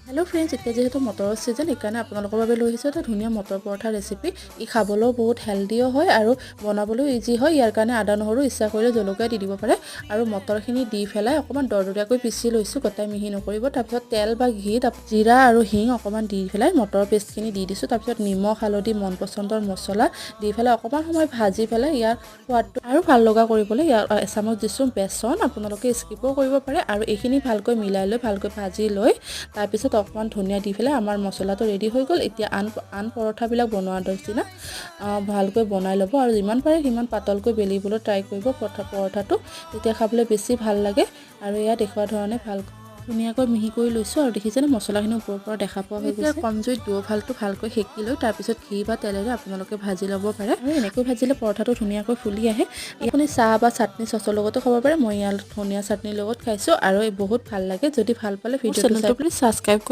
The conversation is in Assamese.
হেল্ল' ফ্ৰেণ্ডছ, এতিয়া যিহেতু মটৰৰ ছিজন, সেইকাৰণে আপোনালোকৰ বাবে লৈ আহিছোঁ এটা ধুনীয়া মটৰ পৰঠা ৰেচিপি। ই খাবলৈও বহুত হেল্ডিও হয় আৰু বনাবলৈও ইজি হয়। ইয়াৰ কাৰণে আদা নহৰু ইচ্ছা কৰিলে জলকীয়া দি দিব পাৰে। আৰু মটৰখিনি দি পেলাই অকণমান দৰদৰীয়াকৈ পিচি লৈছোঁ, গোটাই মিহি নকৰিব। তাৰপিছত তেল বা ঘিত জিৰা আৰু হিং অকণমান দি পেলাই মটৰ পেষ্টখিনি দি দিছোঁ। তাৰপিছত নিমখ হালধি মন পচন্দৰ মছলা দি পেলাই অকণমান সময় ভাজি পেলাই ইয়াৰ সোৱাদটো আৰু ভাল লগা কৰিবলৈ ইয়াৰ এচামুচ দিছোঁ বেচন। আপোনালোকে স্কিপো কৰিব পাৰে। আৰু এইখিনি ভালকৈ মিলাই লৈ ভালকৈ ভাজি লৈ তাৰপিছত অকণমান ধনিয়া দি পেলাই আমাৰ মছলাটো ৰেডি হৈ গ'ল। এতিয়া আন পৰঠাবিলাক বনোৱাৰ নিচিনা ভালকৈ বনাই ল'ব আৰু যিমান পাৰে সিমান পাতলকৈ বেলিবলৈ ট্ৰাই কৰিব পৰঠাটো, তেতিয়া খাবলৈ বেছি ভাল লাগে। আৰু ইয়াত দেখুওৱা ধৰণে ধুনীয়াকৈ মিহি কৰি লৈছোঁ আৰু দেখিছেনে মছলাখিনি ওপৰৰ পৰা দেখা পোৱা হৈ গৈছে। কম জুইত দুয়োফালটো ভালকৈ সেকি লৈ তাৰপিছত ঘি বা তেলেৰে আপোনালোকে ভাজি ল'ব পাৰে। আৰু এনেকৈ ভাজিলে পৰঠাটো ধুনীয়াকৈ ফুলি আহে। আপুনি চাহ বা চাটনি চচৰ লগতো খাব পাৰে। মই ইয়াত ধনিয়া চাটনিৰ লগত খাইছোঁ আৰু বহুত ভাল লাগে। যদি ভাল পালে ভিডিঅ'টো প্লিজ ছাবস্ক্ৰাইব